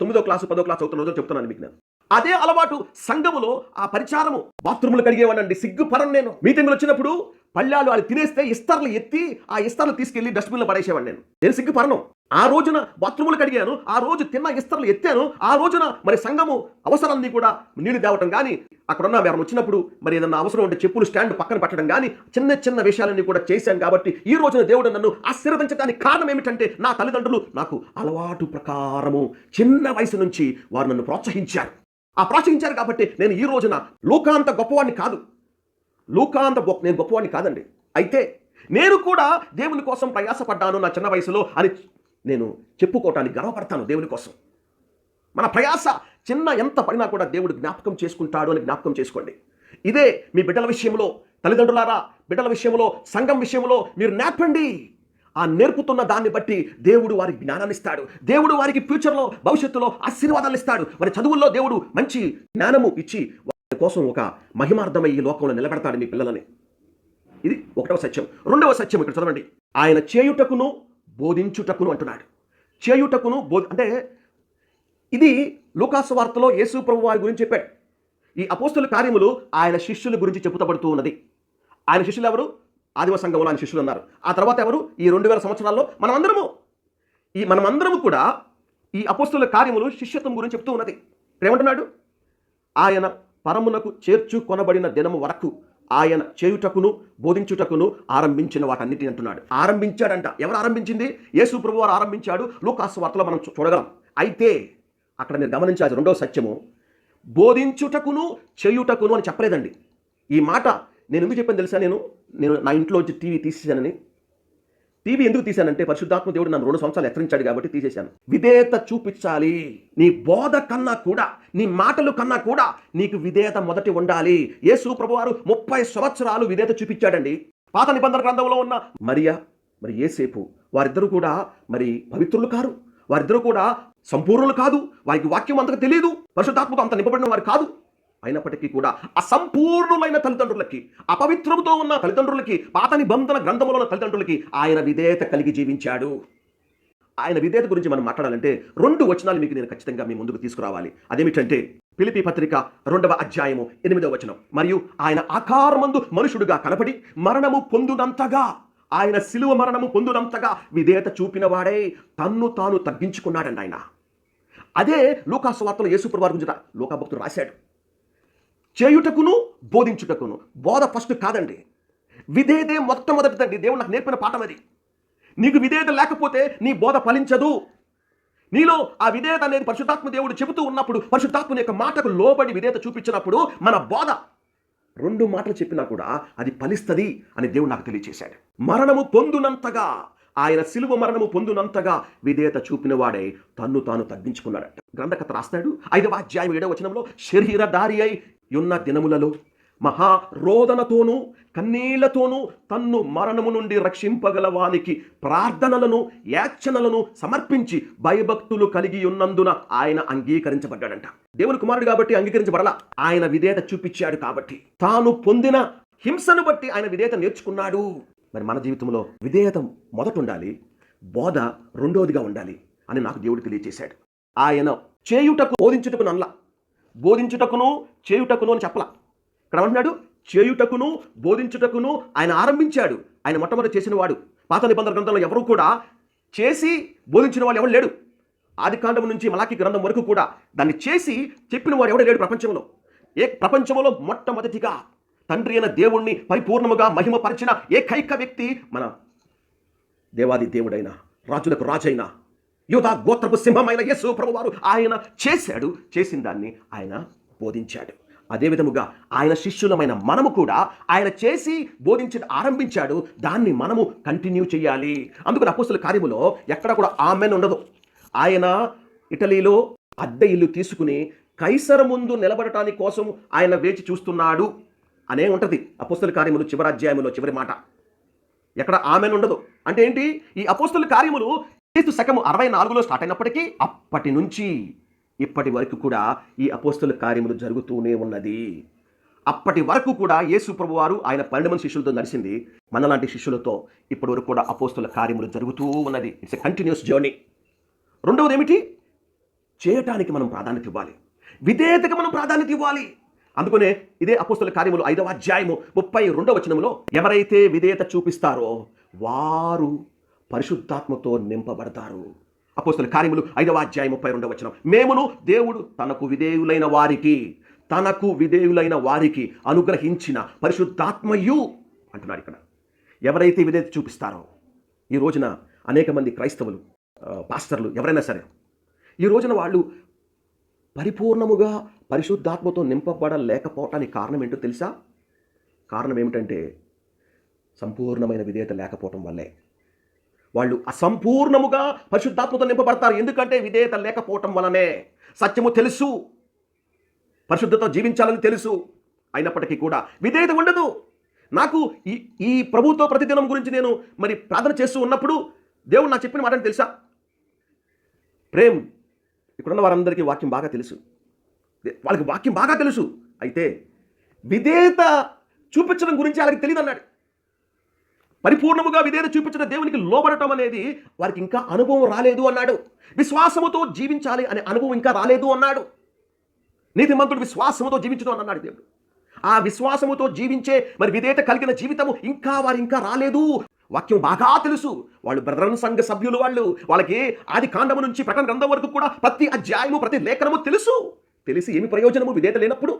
9వ క్లాసు 10వ క్లాసు అవుతున్న రోజులు చెప్తున్నాను మీకు. నేను అదే అలవాటు సంఘములో ఆ పరిచారము, బాత్రూములు కడిగేవాడండి. సిగ్గుపరను. నేను మీటింగ్లు వచ్చినప్పుడు పళ్ళాలు అది తినేస్తే ఇస్తర్లు ఎత్తి ఆ ఇస్తర్లు తీసుకెళ్లి డస్ట్బిన్లో పడేసేవాడు. నేను సిగ్గుపరను. ఆ రోజున బాత్రూములు కడిగాను, ఆ రోజు తిన్న ఇస్తర్లు ఎత్తాను, ఆ రోజున మరి సంఘము అవసరాన్ని కూడా నీళ్లు తేవటం కానీ, అక్కడున్న ఎవరు వచ్చినప్పుడు మరి ఏదన్నా అవసరం ఉంటే చెప్పులు స్టాండ్ పక్కన పెట్టడం కానీ చిన్న చిన్న విషయాలన్నీ కూడా చేశాను. కాబట్టి ఈ రోజున దేవుడు నన్ను ఆశీర్వదించడానికి కారణం ఏమిటంటే నా తల్లిదండ్రులు నాకు అలవాటు ప్రకారము చిన్న వయసు నుంచి వారు నన్ను ప్రోత్సహించారు. కాబట్టి నేను ఈ రోజున లోకాంత గొప్పవాడిని కాదు, నేను గొప్పవాడిని కాదండి. అయితే నేను కూడా దేవుని కోసం ప్రయాసపడ్డాను నా చిన్న వయసులో అని నేను చెప్పుకోవటానికి గర్వపడతాను. దేవుని కోసం మన ప్రయాస చిన్న ఎంత పడినా కూడా దేవుడు జ్ఞాపకం చేసుకుంటాడు అని జ్ఞాపకం చేసుకోండి. ఇదే మీ బిడ్డల విషయంలో, తల్లిదండ్రులారా బిడ్డల విషయంలో, సంఘం విషయంలో మీరు నేర్పండి. ఆ నేర్పుతున్న దాన్ని బట్టి దేవుడు వారికి జ్ఞానాన్ని ఇస్తాడు. దేవుడు వారికి ఫ్యూచర్లో, భవిష్యత్తులో ఆశీర్వాదాలు ఇస్తాడు. వారి చదువుల్లో దేవుడు మంచి జ్ఞానము ఇచ్చి వారి కోసం ఒక మహిమార్థమై ఈ లోకంలో నిలబెడతాడు మీ పిల్లలని. ఇది 1వ సత్యం. 2వ సత్యం ఇక్కడ చదవండి. ఆయన చేయుటకును బోధించుటకును అంటున్నాడు. చేయుటకును అంటే ఇది లూకాసు వార్తలో యేసు ప్రభు వారి గురించి చెప్పాడు. ఈ అపోస్తలుల కార్యములు ఆయన శిష్యుల గురించి చెబుతబడుతూ ఉన్నది. ఆయన శిష్యులు ఎవరు? ఆదిమ సంఘంలో ఆయన శిష్యులు ఉన్నారు. ఆ తర్వాత ఎవరు? ఈ 2000 సంవత్సరాల్లో మనమందరము కూడా ఈ అపోస్తలుల కార్యములు శిష్యత్వం గురించి చెప్తూ ఉన్నది. ఏమంటున్నాడు? ఆయన పరమునకు చేర్చుకొనబడిన దినము వరకు ఆయన చేయుటకును బోధించుటకును ఆరంభించిన వాటన్నిటిని అంటున్నాడు. ఆరంభించాడంట. ఎవరు ఆరంభించింది? యేసు ప్రభు వారు ఆరంభించాడు. లూకాసు వార్తలో మనం చూడగలం. అయితే అక్కడ మీరు గమనించాల్సి 2వ సత్యము, బోధించుటకును చేయుటకును అని చెప్పలేదండి. ఈ మాట నేను ఎందుకు చెప్పాను తెలుసా? నేను నా ఇంట్లో వచ్చి టీవీ తీసేశానని. టీవీ ఎందుకు తీశానంటే పరిశుద్ధాత్మ దేవుడు నన్ను 2 సంవత్సరాలు హెచ్చరించాడు కాబట్టి తీసేశాను. విధేయత చూపించాలి. నీ బోధ కన్నా కూడా, నీ మాటలు కన్నా కూడా నీకు విధేయత మొదటి ఉండాలి. యేసు ప్రభువారు 30 సంవత్సరాలు విధేయత చూపించాడండి. పాత నిబంధన గ్రంథంలో ఉన్న మరియా మరి యేసేపు వారిద్దరూ కూడా మరి పవిత్రులు కారు, వారిద్దరూ కూడా సంపూర్ణులు కాదు, వారికి వాక్యం అంతగా తెలియదు, పరిశుద్ధాత్మతో అంత నింపబడిన వారు కాదు. అయినప్పటికీ కూడా అసంపూర్ణులైన తల్లిదండ్రులకి, అపవిత్రముతో ఉన్న తల్లిదండ్రులకి, పాత నిబంధన గ్రంథంలో ఉన్న తల్లిదండ్రులకి ఆయన విధేయత కలిగి జీవించాడు. ఆయన విధేయత గురించి మనం మాట్లాడాలంటే 2 వచనాలు మీకు నేను ఖచ్చితంగా మీ ముందుకు తీసుకురావాలి. అదేమిటంటే ఫిలిప్పీ పత్రిక 2వ అధ్యాయము 8వ వచనం. మరియు ఆయన ఆకారమందు మనుషుడుగా కనపడి మరణము పొందునంతగా, ఆయన శిలువ మరణము పొందునంతగా విధేయత చూపిన వాడే తన్ను తాను తగ్గించుకున్నాడండి ఆయన. అదే లూకాసు వార్తలో యేసు ప్రభువు గురించి లూకా భక్తుడు రాశాడు. చేయుటకును బోధించుటకును. బోధ ఫస్ట్ కాదండి, విధేయతే మొట్టమొదటిదండి. దేవుడు నాకు నేర్పిన పాఠం అది. నీకు విధేయత లేకపోతే నీ బోధ ఫలించదు. నీలో ఆ విధేయత అనేది పరిశుద్ధాత్మ దేవుడు చెబుతూ ఉన్నప్పుడు, పరిశుద్ధాత్మ యొక్క మాటకు లోబడి విధేయత చూపించినప్పుడు మన బోధ 2 మాటలు చెప్పినా కూడా అది ఫలిస్తుంది అని దేవుడు నాకు తెలియజేశాడు. మరణము పొందునంతగా, ఆయన శిలువ మరణము పొందునంతగా విధేయత చూపిన వాడే తన్ను తాను తగ్గించుకున్నాడట. గ్రంథకర్త రాస్తాడు 5వ అధ్యాయం 7వ వచనంలో, శరీరధారి అయి ఉన్న దినములలో మహారోదనతోనూ కన్నీళ్లతోనూ తన్ను మరణము నుండి రక్షింపగల వానికి ప్రార్థనలను యాచనలను సమర్పించి భయభక్తులు కలిగి ఉన్నందున ఆయన అంగీకరించబడ్డాడంట. దేవుని కుమారుడు కాబట్టి అంగీకరించబడలా, ఆయన విధేయత చూపించాడు కాబట్టి, తాను పొందిన హింసను బట్టి ఆయన విధేయత నేర్చుకున్నాడు. మరి మన జీవితంలో విధేయత మొదట ఉండాలి, బోధ 2వదిగా ఉండాలి అని నాకు దేవుడు తెలియజేశాడు. ఆయన చేయుటకు బోధించుటకు నల్లా, బోధించుటకును చేయుటకును అని చెప్పలా. ఇక్కడ అంటున్నాడు చేయుటకును బోధించుటకును ఆయన ఆరంభించాడు. ఆయన మొట్టమొదటి చేసిన వాడు. పాత నిబంధన గ్రంథంలో ఎవరు కూడా చేసి బోధించిన వాళ్ళు ఎవరు లేడు. ఆదికాండం నుంచి మలాకి గ్రంథం వరకు కూడా దాన్ని చేసి చెప్పిన వాడు ఎవడు లేడు ప్రపంచంలో. ప్రపంచంలో మొట్టమొదటిగా తండ్రి అయిన దేవుణ్ణి పరిపూర్ణముగా మహిమపరిచిన ఏకైక వ్యక్తి మన దేవాది దేవుడైన రాజులకు రాజైన యూదా గోత్రపు సింహమైన యేసు ప్రభువారు. ఆయన చేశాడు. చేసిన దాన్ని ఆయన బోధించాడు. అదే విధముగా ఆయన శిష్యులమైన మనము కూడా ఆయన చేసి బోధించడం ఆరంభించాడు. దాన్ని మనము కంటిన్యూ చేయాలి. అందుకని అపోస్తలుల కార్యములో ఎక్కడ కూడా ఆమెన్ ఉండదు. ఆయన ఇటలీలో అద్దె ఇల్లు తీసుకుని కైసరు ముందు నిలబడటానికి కోసం ఆయన వేచి చూస్తున్నాడు అనే ఉంటుంది అపోస్తలుల కార్యములు చివరి అధ్యాయములో చివరి మాట. ఎక్కడ ఆమెన్ ఉండదు. అంటే ఏంటి? ఈ అపోస్తలుల కార్యములు క్రీస్తు శకము 64లో స్టార్ట్ అయినప్పటికీ అప్పటి నుంచి ఇప్పటి వరకు కూడా ఈ అపోస్తలుల కార్యములు జరుగుతూనే ఉన్నది. అప్పటి వరకు కూడా యేసు ప్రభువారు ఆయన 12 మంది శిష్యులతో నడిచింది. మనలాంటి శిష్యులతో ఇప్పటి వరకు కూడా అపోస్తలుల కార్యములు జరుగుతూ ఉన్నది. It's a continuous journey. రెండవది ఏమిటి? చేయటానికి మనం ప్రాధాన్యత ఇవ్వాలి. విధేయతకు మనం ప్రాధాన్యత ఇవ్వాలి. అందుకనే ఇదే అపోస్తలుల కార్యములు 5వ అధ్యాయము 32వ వచనంలో ఎవరైతే విధేయత చూపిస్తారో వారు పరిశుద్ధాత్మతో నింపబడతారు. అపోస్తలుల కార్యములు 5వ అధ్యాయం 32వ వచనం. మేమును దేవుడు తనకు విధేయులైన వారికి అనుగ్రహించిన పరిశుద్ధాత్మయు అంటున్నాడు ఇక్కడ. ఎవరైతే విధేయత చూపిస్తారో, ఈ రోజున అనేక మంది క్రైస్తవులు పాస్టర్లు ఎవరైనా సరే ఈ రోజున వాళ్ళు పరిపూర్ణముగా పరిశుద్ధాత్మతో నింపబడలేకపోవటానికి కారణం ఏంటో తెలుసా? కారణం ఏమిటంటే సంపూర్ణమైన విధేయత లేకపోవటం వల్లే. వాళ్ళు అసంపూర్ణముగా పరిశుద్ధాత్మతో నింపబడతారు. ఎందుకంటే విధేయత లేకపోవటం వలనే. సత్యము తెలుసు, పరిశుద్ధత జీవించాలని తెలుసు, అయినప్పటికీ కూడా విధేయత ఉండదు. నాకు ఈ ప్రభుత్వ ప్రతిదినం గురించి నేను మరి ప్రార్థన చేస్తూ ఉన్నప్పుడు దేవుడు నాకు చెప్పిన మాట తెలుసా? ప్రేమ్, ఇక్కడున్న వారందరికీ వాక్యం బాగా తెలుసు, వాళ్ళకి వాక్యం బాగా తెలుసు, అయితే విధేయత చూపించడం గురించి వాళ్ళకి తెలియదు అన్నాడు. పరిపూర్ణముగా విధేయత చూపించిన దేవునికి లోబడటం అనేది వారికి ఇంకా అనుభవం రాలేదు అన్నాడు. విశ్వాసముతో జీవించాలి అనే అనుభవం ఇంకా రాలేదు అన్నాడు. నీతిమంతుడు విశ్వాసముతో జీవించడం అన్నాడు దేవుడు. ఆ విశ్వాసముతో జీవించే మరి విధేయత కలిగిన జీవితము ఇంకా రాలేదు. వాక్యం బాగా తెలుసు. వాళ్ళు బ్రదరన్ సంఘ సభ్యులు. వాళ్ళకి ఆది కాండము నుంచి ప్రకటన గ్రంథం వరకు కూడా ప్రతి అధ్యాయము ప్రతి లేఖనము తెలుసు. తెలిసి ఏమి ప్రయోజనము విధేయత లేనప్పుడు?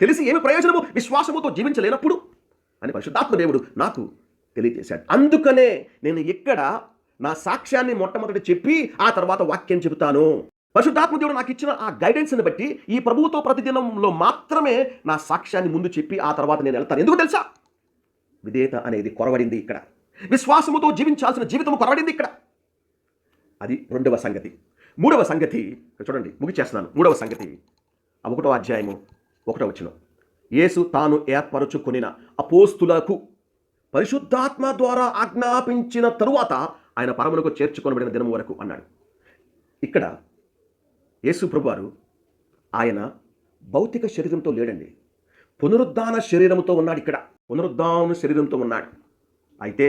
తెలిసి ఏమి ప్రయోజనము విశ్వాసముతో జీవించలేనప్పుడు అని పరిశుద్ధాత్మ దేవుడు నాకు తెలియజేశాడు. అందుకనే నేను ఇక్కడ నా సాక్ష్యాన్ని మొట్టమొదటి చెప్పి ఆ తర్వాత వాక్యం చెబుతాను. పరిశుద్ధాత్మ దేవుడు నాకు ఇచ్చిన ఆ గైడెన్స్ని బట్టి ఈ ప్రభువుతో ప్రతిదినంలో మాత్రమే నా సాక్ష్యాన్ని ముందు చెప్పి ఆ తర్వాత నేను వెళ్తాను. ఎందుకు తెలుసా? విధేయత అనేది కొరవడింది ఇక్కడ. విశ్వాసముతో జీవించాల్సిన జీవితము కొరవడింది ఇక్కడ. అది రెండవ సంగతి. మూడవ సంగతి చూడండి, ముగిచేస్తున్నాను. మూడవ సంగతి 1వ అధ్యాయము 1వ వచనం. యేసు తాను ఏర్పరచుకొనిన అపోస్తులకు పరిశుద్ధాత్మ ద్వారా ఆజ్ఞాపించిన తరువాత ఆయన పరమునకు చేర్చుకొనబడిన దినం వరకు అన్నాడు. ఇక్కడ యేసు ప్రభువారు ఆయన భౌతిక శరీరంతో లేడండి, పునరుద్ధాన శరీరంతో ఉన్నాడు. ఇక్కడ పునరుద్ధాన శరీరంతో ఉన్నాడు. అయితే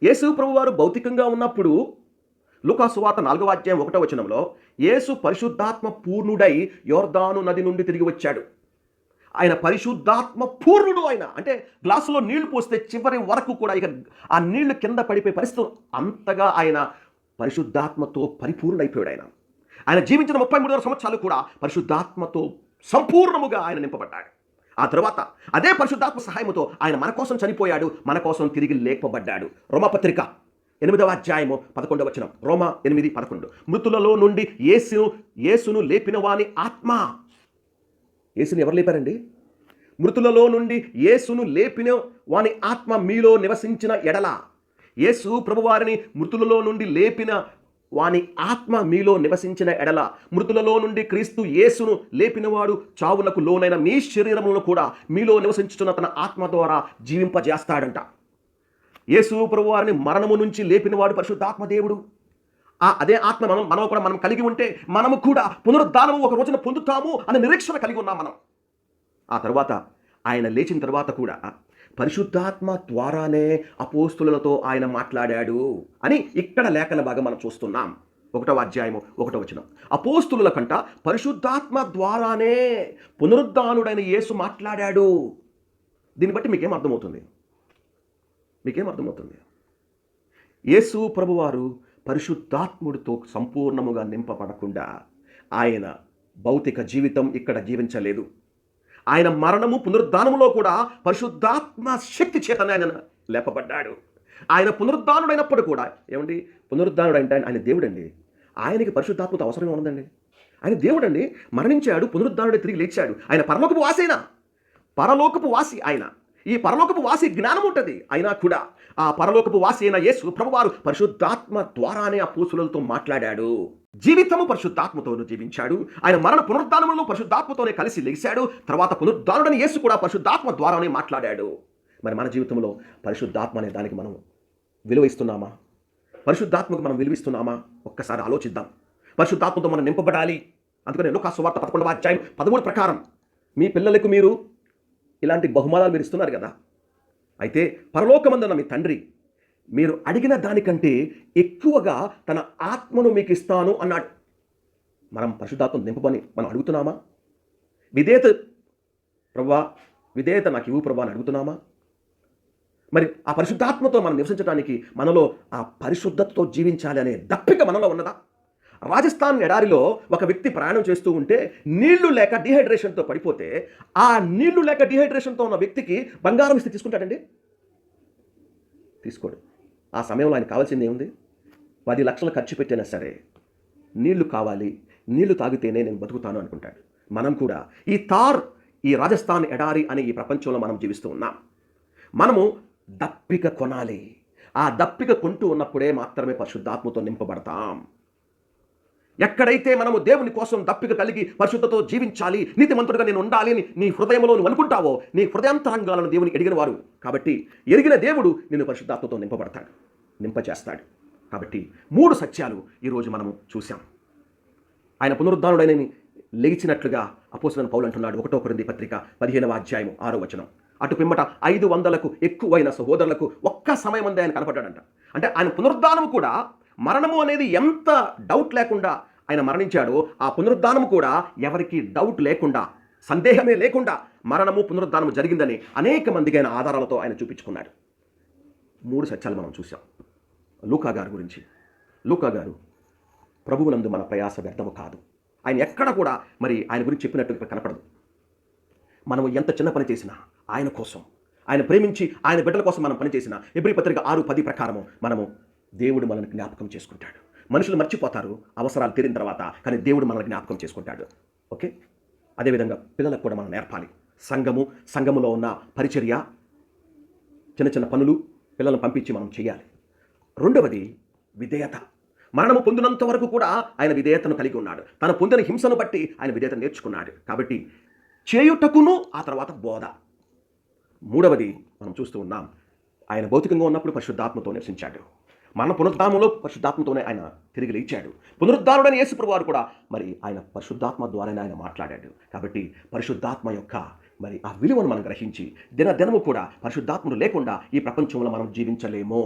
యేసు ప్రభువారు భౌతికంగా ఉన్నప్పుడు లూకా సువార్త 4వ అధ్యాయం 1వ వచనంలో యేసు పరిశుద్ధాత్మ పూర్ణుడై యోర్దాను నది నుండి తిరిగి వచ్చాడు. ఆయన పరిశుద్ధాత్మ పూర్ణుడు. ఆయన అంటే గ్లాసులో నీళ్లు పోస్తే చివరి వరకు కూడా ఇక ఆ నీళ్లు కింద పడిపోయే పరిస్థితి, అంతగా ఆయన పరిశుద్ధాత్మతో పరిపూర్ణుడైపోయాడు. ఆయన జీవించిన 33 సంవత్సరాలు కూడా పరిశుద్ధాత్మతో సంపూర్ణముగా ఆయన నింపబడ్డాడు. ఆ తర్వాత అదే పరిశుద్ధాత్మ సహాయముతో ఆయన మన కోసం చనిపోయాడు, మన కోసం తిరిగి లేపబడ్డాడు. రోమాపత్రిక 8వ అధ్యాయము 11వ వచనం. రోమా 8:11. మృతులలో నుండి యేసును లేపిన వాని ఆత్మ. యేసుని ఎవరు లేపారండి? మృతులలో నుండి యేసును లేపిన వాని ఆత్మ మీలో నివసించిన ఎడల. యేసు ప్రభువారిని మృతులలో నుండి లేపిన వాని ఆత్మ మీలో నివసించిన ఎడల, మృతులలో నుండి క్రీస్తు యేసును లేపినవాడు చావునకు లోనైన మీ శరీరములను కూడా మీలో నివసించుతున్న తన ఆత్మ ద్వారా జీవింపజేస్తాడంట. యేసు ప్రభువారిని మరణము నుంచి లేపినవాడు పరిశుద్ధాత్మ దేవుడు. అదే ఆత్మ మనం కలిగి ఉంటే మనము కూడా పునరుద్ధానము ఒక రోజున పొందుతాము అనే నిరీక్షణ కలిగి ఉన్నాం మనం. ఆ తర్వాత ఆయన లేచిన తర్వాత కూడా పరిశుద్ధాత్మ ద్వారానే అపోస్తులతో ఆయన మాట్లాడాడు అని ఇక్కడ లేఖన భాగం మనం చూస్తున్నాం. 1వ అధ్యాయము 1వ వచనం. అపోస్తుల కంట పరిశుద్ధాత్మ ద్వారానే పునరుద్ధానుడైన యేసు మాట్లాడాడు. దీన్ని బట్టి మీకేం అర్థమవుతుంది? మీకేం అర్థమవుతుంది? యేసు ప్రభువారు పరిశుద్ధాత్ముడితో సంపూర్ణముగా నింపబడకుండా ఆయన భౌతిక జీవితం ఇక్కడ జీవించలేదు. ఆయన మరణము పునరుద్ధానములో కూడా పరిశుద్ధాత్మ శక్తి చేతనే ఆయన లేపబడ్డాడు. ఆయన పునరుద్ధానుడైనప్పుడు కూడా ఏమండి, పునరుద్ధానుడు అంటే ఆయన దేవుడండి. ఆయనకి పరిశుద్ధాత్మతో అవసరం ఏముందండి? ఆయన దేవుడండి, మరణించాడు, పునరుద్ధానుడే తిరిగి లేచాడు. ఆయన పరలోకపు వాసేనా? పరలోకపు వాసి ఆయన. ఈ పరలోకపు వాసి జ్ఞానం ఉంటుంది. అయినా కూడా ఆ పరలోకపు వాసి అయిన యేసు ప్రభువారు పరిశుద్ధాత్మ ద్వారానే అపోస్తలులతో మాట్లాడాడు. జీవితము పరిశుద్ధాత్మతోను జీవించాడు. ఆయన మరణ పునరుద్ధానములో పరిశుద్ధాత్మతోనే కలిసి లెగిశాడు. తర్వాత పునరుద్ధానుడని యేసు కూడా పరిశుద్ధాత్మ ద్వారానే మాట్లాడాడు. మరి మన జీవితంలో పరిశుద్ధాత్మ అనే దానికి మనం విలువ ఇస్తున్నామా? పరిశుద్ధాత్మకు మనం విలువిస్తున్నామా? ఒక్కసారి ఆలోచిద్దాం. పరిశుద్ధాత్మతో మనం నింపబడాలి. అందుకని లూకా సువార్త 11వ అధ్యాయం 13 ప్రకారం మీ పిల్లలకు మీరు ఇలాంటి బహుమానాలు మీరు ఇస్తున్నారు కదా, అయితే పరలోకమందున్న మీ తండ్రి మీరు అడిగిన దానికంటే ఎక్కువగా తన ఆత్మను మీకు ఇస్తాను అన్నాడు. మనం పరిశుద్ధాత్మను నింపమని మనం అడుగుతున్నామా? విధేయత, ప్రభువా విధేయత నాకు ఇవ్వు ప్రభువా అని అడుగుతున్నామా? మరి ఆ పరిశుద్ధాత్మతో మనం నివసించడానికి మనలో ఆ పరిశుద్ధతతో జీవించాలి అనే దప్పిక మనలో ఉన్నదా? రాజస్థాన్ ఎడారిలో ఒక వ్యక్తి ప్రయాణం చేస్తూ ఉంటే నీళ్లు లేక డిహైడ్రేషన్తో పడిపోతే ఆ నీళ్లు లేక డిహైడ్రేషన్తో ఉన్న వ్యక్తికి బంగారం ఇస్తే తీసుకుంటాడండి? తీసుకోడు. ఆ సమయంలో ఆయన కావాల్సింది ఏముంది? 10 లక్షలు ఖర్చు పెట్టినా సరే నీళ్లు కావాలి, నీళ్లు తాగితేనే నేను బతుకుతాను అనుకుంటాడు. మనం కూడా ఈ రాజస్థాన్ ఎడారి అనే ఈ ప్రపంచంలో మనం జీవిస్తూ ఉన్నాం. మనము దప్పిక కొనాలి. ఆ దప్పిక కొంటూ ఉన్నప్పుడే మాత్రమే పరిశుద్ధాత్మతో నింపబడతాం. ఎక్కడైతే మనము దేవుని కోసం దప్పిక కలిగి పరిశుద్ధతో జీవించాలి, నీతిమంతుడిగా నేను ఉండాలి అని నీ హృదయంలో నువ్వు అనుకుంటావో, నీ హృదయాంతరంగాలను దేవుని ఎరిగిన వారు కాబట్టి ఎరిగిన దేవుడు నిన్ను పరిశుద్ధాత్మతో నింపబడతాడు, నింపచేస్తాడు. కాబట్టి 3 సత్యాలు ఈరోజు మనము చూసాం. ఆయన పునరుద్ధానుడైన లేచినట్లుగా అపోస్తలుడైన పౌలు అంటున్నాడు. 1 కొరింథీ పత్రిక 15వ అధ్యాయం 6వ వచనం. అటు పిమ్మట 500కు ఎక్కువైన సహోదరులకు ఒక్క సమయమందే ఆయన కనపడ్డాడంట. అంటే ఆయన పునరుద్ధానము కూడా, మరణము అనేది ఎంత డౌట్ లేకుండా ఆయన మరణించాడో, ఆ పునరుద్ధానము కూడా ఎవరికి డౌట్ లేకుండా, సందేహమే లేకుండా మరణము పునరుద్ధానము జరిగిందని అనేక మందికి ఆయన ఆధారాలతో ఆయన చూపించుకున్నాడు. 3 సత్యాలు మనం చూసాం. లూకా గారి గురించి. లూకా గారు ప్రభువునందు మన ప్రయాస వ్యర్థము కాదు. ఆయన ఎక్కడ కూడా మరి ఆయన గురించి చెప్పినట్టు కనపడదు. మనము ఎంత చిన్న పని చేసినా ఆయన కోసం, ఆయన ప్రేమించి ఆయన బిడ్డల కోసం మనం పని చేసిన హెబ్రీ పత్రిక 6:10 ప్రకారము మనము దేవుడు మనల్ని జ్ఞాపకం చేసుకుంటాడు. మనుషులు మర్చిపోతారు అవసరాలు తీరిన తర్వాత, కానీ దేవుడు మనల్ని జ్ఞాపకం చేసుకుంటాడు. ఓకే, అదేవిధంగా పిల్లలకు కూడా మనం నేర్పాలి. సంఘములో ఉన్న పరిచర్య, చిన్న చిన్న పనులు పిల్లలను పంపించి మనం చేయాలి. 2వది విధేయత. మరణము పొందినంత వరకు కూడా ఆయన విధేయతను కలిగి ఉన్నాడు. తను పొందిన హింసను బట్టి ఆయన విధేయత నేర్చుకున్నాడు. కాబట్టి చేయుటకును ఆ తర్వాత బోధ. 3వది మనం చూస్తూ ఉన్నాం, ఆయన భౌతికంగా ఉన్నప్పుడు పరిశుద్ధాత్మతో నివసించాడు. మన పునరుద్ధానంలో పరిశుద్ధాత్మతోనే ఆయన తిరిగి లేచాడు. పునరుద్ధానుడైన యేసు ప్రభువారు కూడా మరి ఆయన పరిశుద్ధాత్మ ద్వారానే ఆయన మాట్లాడాడు. కాబట్టి పరిశుద్ధాత్మ యొక్క మరి ఆ విలువను మనం గ్రహించి దినదినము కూడా పరిశుద్ధాత్మను లేకుండా ఈ ప్రపంచంలో మనం జీవించలేము.